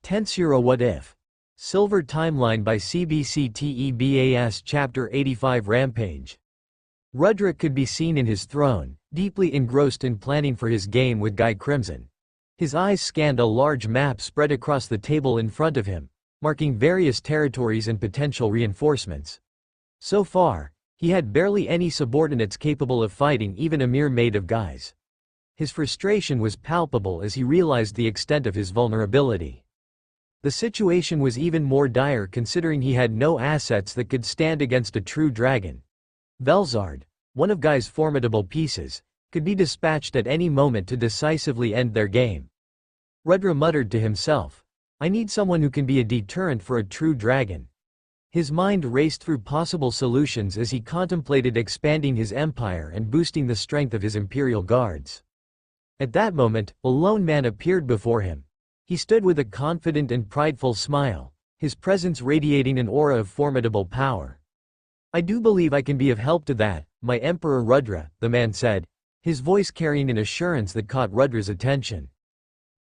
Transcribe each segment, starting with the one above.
Tensura What If? Silver Timeline by CBCTEBAS Chapter 85 Rampage. Rudra could be seen in his throne, deeply engrossed in planning for his game with Guy Crimson. His eyes scanned a large map spread across the table in front of him, marking various territories and potential reinforcements. So far, he had barely any subordinates capable of fighting even a mere maid of Guy's. His frustration was palpable as he realized the extent of his vulnerability. The situation was even more dire considering he had no assets that could stand against a true dragon. Velzard, one of Guy's formidable pieces, could be dispatched at any moment to decisively end their game. Rudra muttered to himself, "I need someone who can be a deterrent for a true dragon." His mind raced through possible solutions as he contemplated expanding his empire and boosting the strength of his imperial guards. At that moment, a lone man appeared before him. He stood with a confident and prideful smile, his presence radiating an aura of formidable power. "I do believe I can be of help to that, my Emperor Rudra," the man said, his voice carrying an assurance that caught Rudra's attention.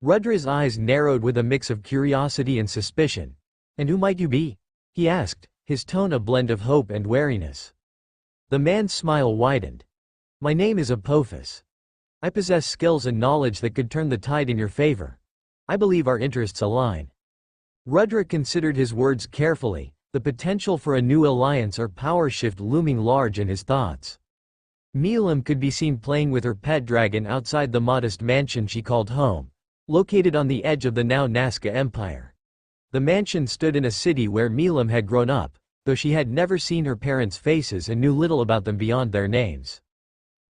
Rudra's eyes narrowed with a mix of curiosity and suspicion. "And who might you be?" he asked, his tone a blend of hope and wariness. The man's smile widened. "My name is Apophis. I possess skills and knowledge that could turn the tide in your favor. I believe our interests align." Rudra considered his words carefully, the potential for a new alliance or power shift looming large in his thoughts. Milam could be seen playing with her pet dragon outside the modest mansion she called home, located on the edge of the now Nazca Empire. The mansion stood in a city where Milam had grown up, though she had never seen her parents' faces and knew little about them beyond their names.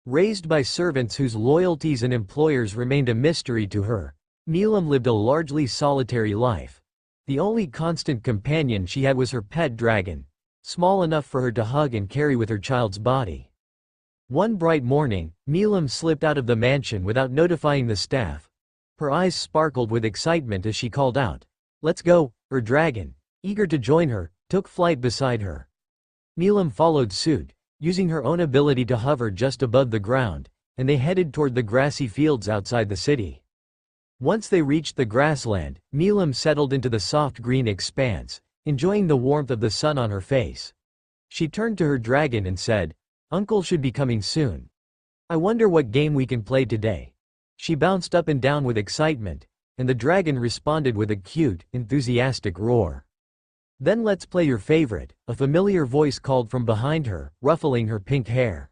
Raised by servants whose loyalties and employers remained a mystery to her, Milam lived a largely solitary life. The only constant companion she had was her pet dragon, small enough for her to hug and carry with her child's body. One bright morning, Milam slipped out of the mansion without notifying the staff. Her eyes sparkled with excitement as she called out, "Let's go!" Her dragon, eager to join her, took flight beside her. Milam followed suit, using her own ability to hover just above the ground, and they headed toward the grassy fields outside the city. Once they reached the grassland, Milam settled into the soft green expanse, enjoying the warmth of the sun on her face. She turned to her dragon and said, "Uncle should be coming soon. I wonder what game we can play today." She bounced up and down with excitement, and the dragon responded with a cute, enthusiastic roar. "Then let's play your favorite," a familiar voice called from behind her, ruffling her pink hair.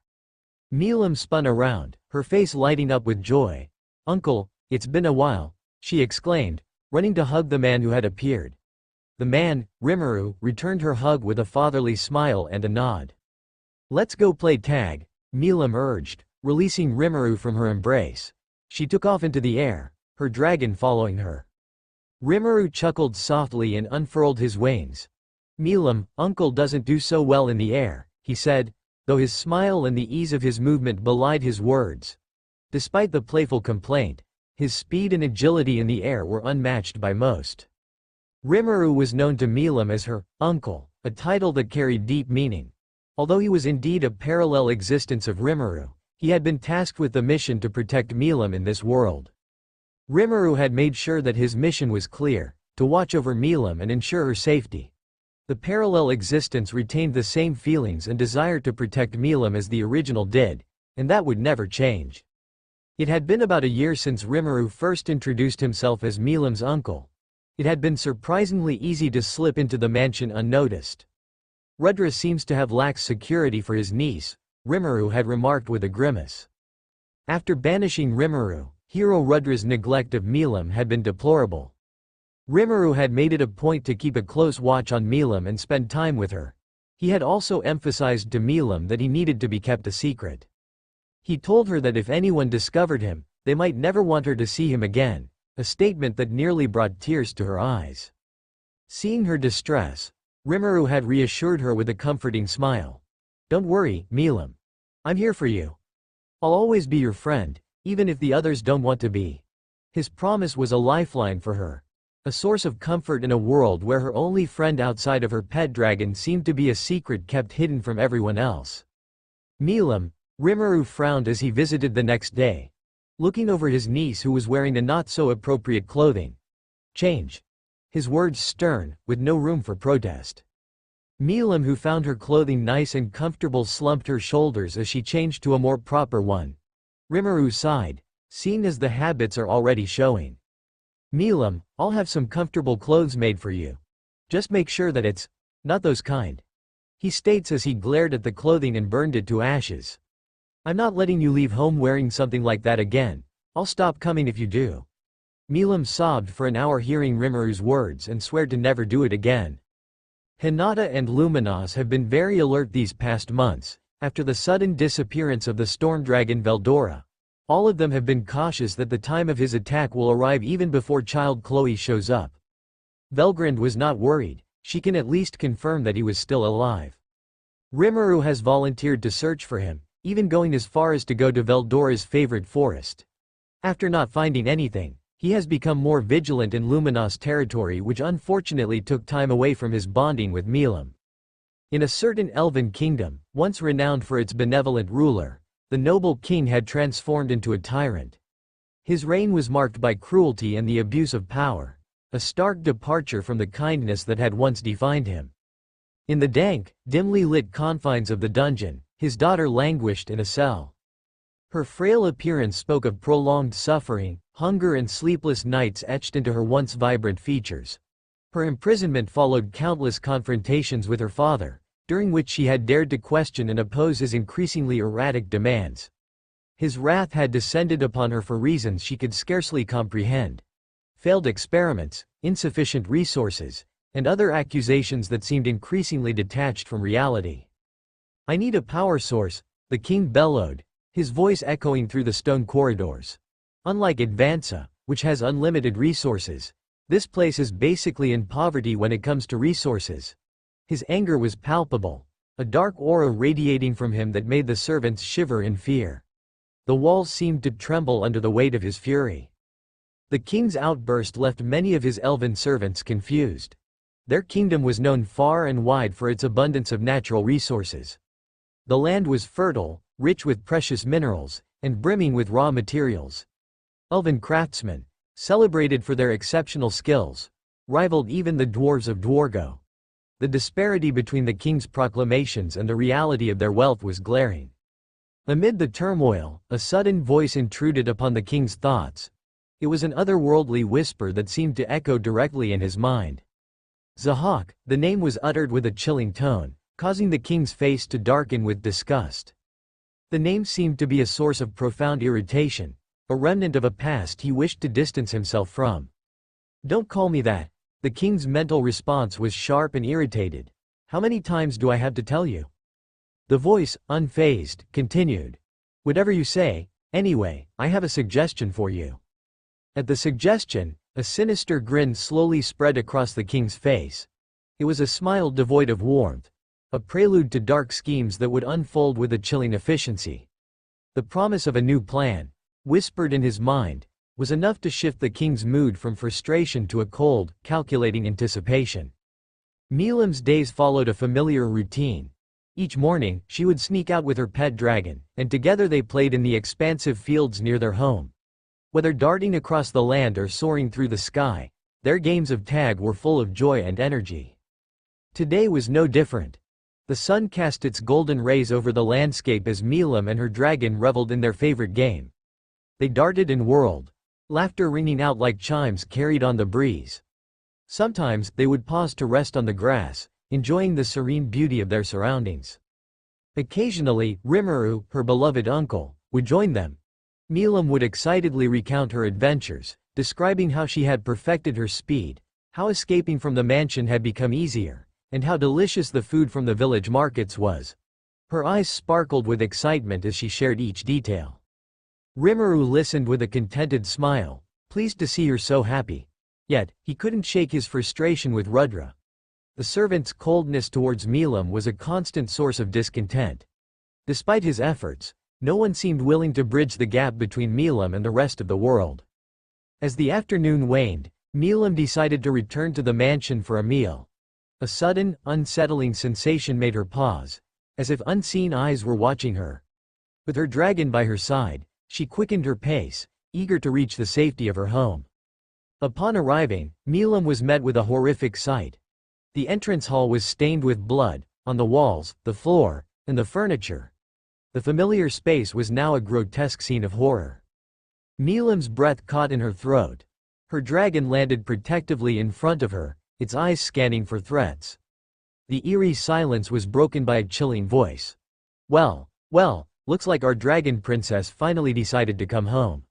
Milam spun around, her face lighting up with joy. "Uncle, it's been a while," she exclaimed, running to hug the man who had appeared. The man, Rimuru, returned her hug with a fatherly smile and a nod. "Let's go play tag," Milam urged, releasing Rimuru from her embrace. She took off into the air, her dragon following her. Rimuru chuckled softly and unfurled his wings. "Milam, Uncle doesn't do so well in the air," he said, though his smile and the ease of his movement belied his words. Despite the playful complaint, his speed and agility in the air were unmatched by most. Rimuru was known to Milam as her uncle, a title that carried deep meaning. Although he was indeed a parallel existence of Rimuru, he had been tasked with the mission to protect Milam in this world. Rimuru had made sure that his mission was clear, to watch over Milam and ensure her safety. The parallel existence retained the same feelings and desire to protect Milam as the original did, and that would never change. It had been about a year since Rimuru first introduced himself as Milam's uncle. It had been surprisingly easy to slip into the mansion unnoticed. "Rudra seems to have lacked security for his niece," Rimuru had remarked with a grimace. After banishing Rimuru, Hero Rudra's neglect of Milam had been deplorable. Rimuru had made it a point to keep a close watch on Milam and spend time with her. He had also emphasized to Milam that he needed to be kept a secret. He told her that if anyone discovered him, they might never want her to see him again, a statement that nearly brought tears to her eyes. Seeing her distress, Rimuru had reassured her with a comforting smile. "Don't worry, Milam. I'm here for you. I'll always be your friend, even if the others don't want to be." His promise was a lifeline for her, a source of comfort in a world where her only friend outside of her pet dragon seemed to be a secret kept hidden from everyone else. "Milam," Rimuru frowned as he visited the next day, looking over his niece who was wearing a not-so-appropriate clothing. "Change." his words stern, with no room for protest. Milam, who found her clothing nice and comfortable, slumped her shoulders as she changed to a more proper one. Rimuru sighed, seeing as the habits are already showing. Milam, I'll have some comfortable clothes made for you. Just make sure that it's not those kind, he states as he glared at the clothing and burned it to ashes. I'm not letting you leave home wearing something like that again. I'll stop coming if you do. Milam sobbed for an hour hearing Rimuru's words and swore to never do it again. Hinata and Luminos have been very alert these past months, after the sudden disappearance of the storm dragon Veldora. All of them have been cautious that the time of his attack will arrive even before child Chloe shows up. Velgrand was not worried, she can at least confirm that he was still alive. Rimuru has volunteered to search for him, even going as far as to go to Veldora's favorite forest. After not finding anything, he has become more vigilant in Luminos territory, which unfortunately took time away from his bonding with Milam. In a certain elven kingdom, once renowned for its benevolent ruler, the noble king had transformed into a tyrant. His reign was marked by cruelty and the abuse of power, a stark departure from the kindness that had once defined him. In the dank, dimly lit confines of the dungeon, his daughter languished in a cell. Her frail appearance spoke of prolonged suffering, hunger and sleepless nights etched into her once vibrant features. Her imprisonment followed countless confrontations with her father, during which she had dared to question and oppose his increasingly erratic demands. His wrath had descended upon her for reasons she could scarcely comprehend. Failed experiments, insufficient resources, and other accusations that seemed increasingly detached from reality. I need a power source, the king bellowed, his voice echoing through the stone corridors. Unlike Advanza, which has unlimited resources, this place is basically in poverty when it comes to resources. His anger was palpable, a dark aura radiating from him that made the servants shiver in fear. The walls seemed to tremble under the weight of his fury. The king's outburst left many of his elven servants confused. Their kingdom was known far and wide for its abundance of natural resources. The land was fertile, rich with precious minerals, and brimming with raw materials. Elven craftsmen, celebrated for their exceptional skills, rivaled even the dwarves of Dwargo. The disparity between the king's proclamations and the reality of their wealth was glaring. Amid the turmoil, a sudden voice intruded upon the king's thoughts. It was an otherworldly whisper that seemed to echo directly in his mind. Zahak, the name was uttered with a chilling tone, causing the king's face to darken with disgust. The name seemed to be a source of profound irritation, a remnant of a past he wished to distance himself from. Don't call me that. The king's mental response was sharp and irritated. How many times do I have to tell you? The voice, unfazed, continued. Whatever you say, anyway, I have a suggestion for you. At the suggestion, a sinister grin slowly spread across the king's face. It was a smile devoid of warmth, a prelude to dark schemes that would unfold with a chilling efficiency. The promise of a new plan, whispered in his mind, was enough to shift the king's mood from frustration to a cold, calculating anticipation. Milam's days followed a familiar routine. Each morning, she would sneak out with her pet dragon, and together they played in the expansive fields near their home. Whether darting across the land or soaring through the sky, their games of tag were full of joy and energy. Today was no different. The sun cast its golden rays over the landscape as Milam and her dragon reveled in their favorite game. They darted and whirled, laughter ringing out like chimes carried on the breeze. Sometimes, they would pause to rest on the grass, enjoying the serene beauty of their surroundings. Occasionally, Rimuru, her beloved uncle, would join them. Milam would excitedly recount her adventures, describing how she had perfected her speed, how escaping from the mansion had become easier, and how delicious the food from the village markets was. Her eyes sparkled with excitement as she shared each detail. Rimuru listened with a contented smile, pleased to see her so happy. Yet, he couldn't shake his frustration with Rudra. The servant's coldness towards Milam was a constant source of discontent. Despite his efforts, no one seemed willing to bridge the gap between Milam and the rest of the world. As the afternoon waned, Milam decided to return to the mansion for a meal. A sudden, unsettling sensation made her pause, as if unseen eyes were watching her. With her dragon by her side, she quickened her pace, eager to reach the safety of her home. Upon arriving, Milam was met with a horrific sight. The entrance hall was stained with blood, on the walls, the floor, and the furniture. The familiar space was now a grotesque scene of horror. Milam's breath caught in her throat. Her dragon landed protectively in front of her, its eyes scanning for threats. The eerie silence was broken by a chilling voice. Well, looks like our dragon princess finally decided to come home.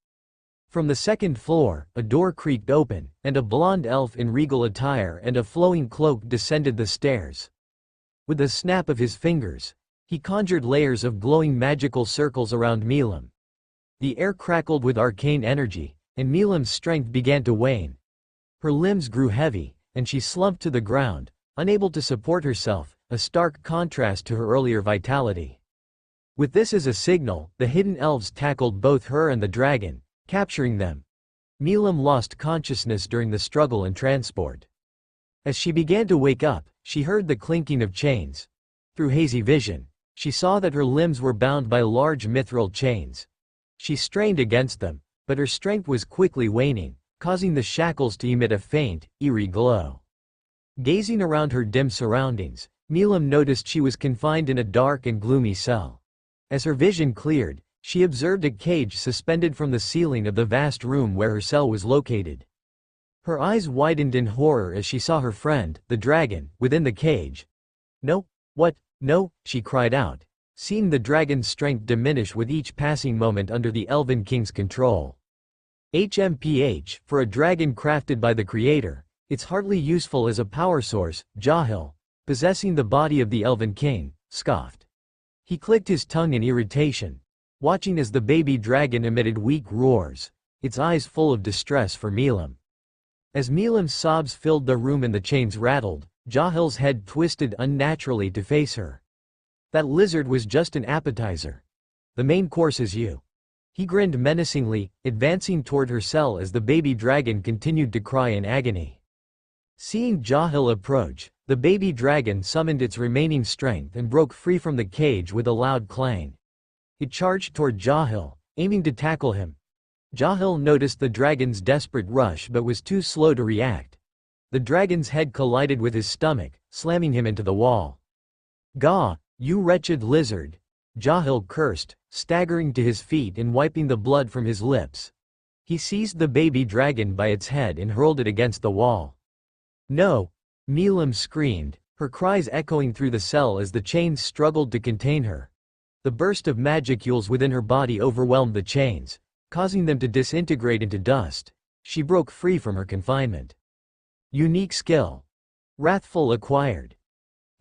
From the second floor, a door creaked open, and a blonde elf in regal attire and a flowing cloak descended the stairs. With a snap of his fingers, he conjured layers of glowing magical circles around Milam. The air crackled with arcane energy, and Milam's strength began to wane. Her limbs grew heavy, and she slumped to the ground, unable to support herself, a stark contrast to her earlier vitality. With this as a signal, the hidden elves tackled both her and the dragon, capturing them. Milam lost consciousness during the struggle and transport. As she began to wake up, she heard the clinking of chains. Through hazy vision, she saw that her limbs were bound by large mithril chains. She strained against them, but her strength was quickly waning, causing the shackles to emit a faint, eerie glow. Gazing around her dim surroundings, Milam noticed she was confined in a dark and gloomy cell. As her vision cleared, she observed a cage suspended from the ceiling of the vast room where her cell was located. Her eyes widened in horror as she saw her friend, the dragon, within the cage. "No, what? No," she cried out, seeing the dragon's strength diminish with each passing moment under the Elven King's control. HMPH, for a dragon crafted by the Creator, it's hardly useful as a power source, Jahil, possessing the body of the Elven King, scoffed. He clicked his tongue in irritation, watching as the baby dragon emitted weak roars, its eyes full of distress for Milam. As Milam's sobs filled the room and the chains rattled, Jahil's head twisted unnaturally to face her. "That lizard was just an appetizer. The main course is you." He grinned menacingly, advancing toward her cell as the baby dragon continued to cry in agony. Seeing Jahil approach, the baby dragon summoned its remaining strength and broke free from the cage with a loud clang. It charged toward Jahil, aiming to tackle him. Jahil noticed the dragon's desperate rush but was too slow to react. The dragon's head collided with his stomach, slamming him into the wall. "Gah, you wretched lizard!" Jahil cursed, staggering to his feet and wiping the blood from his lips. He seized the baby dragon by its head and hurled it against the wall. "No!" Milam screamed, her cries echoing through the cell as the chains struggled to contain her. The burst of magicules within her body overwhelmed the chains, causing them to disintegrate into dust. She broke free from her confinement. Unique skill. Wrathful acquired.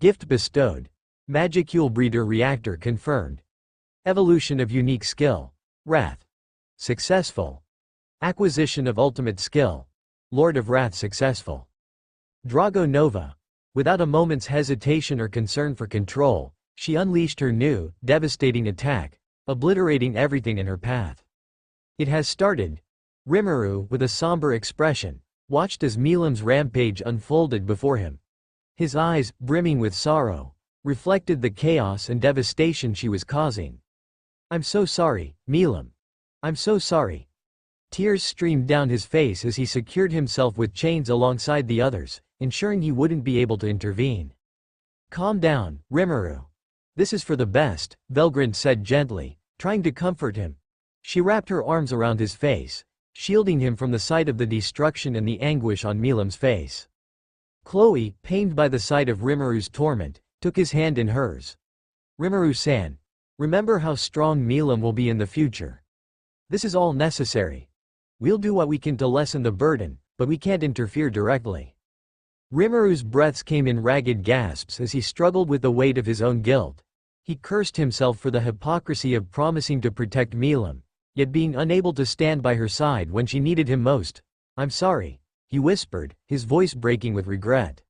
Gift bestowed. Magicule breeder reactor confirmed. Evolution of unique skill. Wrath. Successful. Acquisition of ultimate skill. Lord of Wrath successful. Drago Nova. Without a moment's hesitation or concern for control, she unleashed her new, devastating attack, obliterating everything in her path. "It has started." Rimuru, with a somber expression, watched as Milam's rampage unfolded before him. His eyes, brimming with sorrow, reflected the chaos and devastation she was causing. "I'm so sorry, Milam. I'm so sorry." Tears streamed down his face as he secured himself with chains alongside the others, ensuring he wouldn't be able to intervene. "Calm down, Rimuru. This is for the best," Velgrind said gently, trying to comfort him. She wrapped her arms around his face, shielding him from the sight of the destruction and the anguish on Milam's face. Chloe, pained by the sight of Rimuru's torment, took his hand in hers. "Rimuru-san, remember how strong Milam will be in the future. This is all necessary. We'll do what we can to lessen the burden, but we can't interfere directly." Rimuru's breaths came in ragged gasps as he struggled with the weight of his own guilt. He cursed himself for the hypocrisy of promising to protect Milam, yet being unable to stand by her side when she needed him most. "I'm sorry," he whispered, his voice breaking with regret.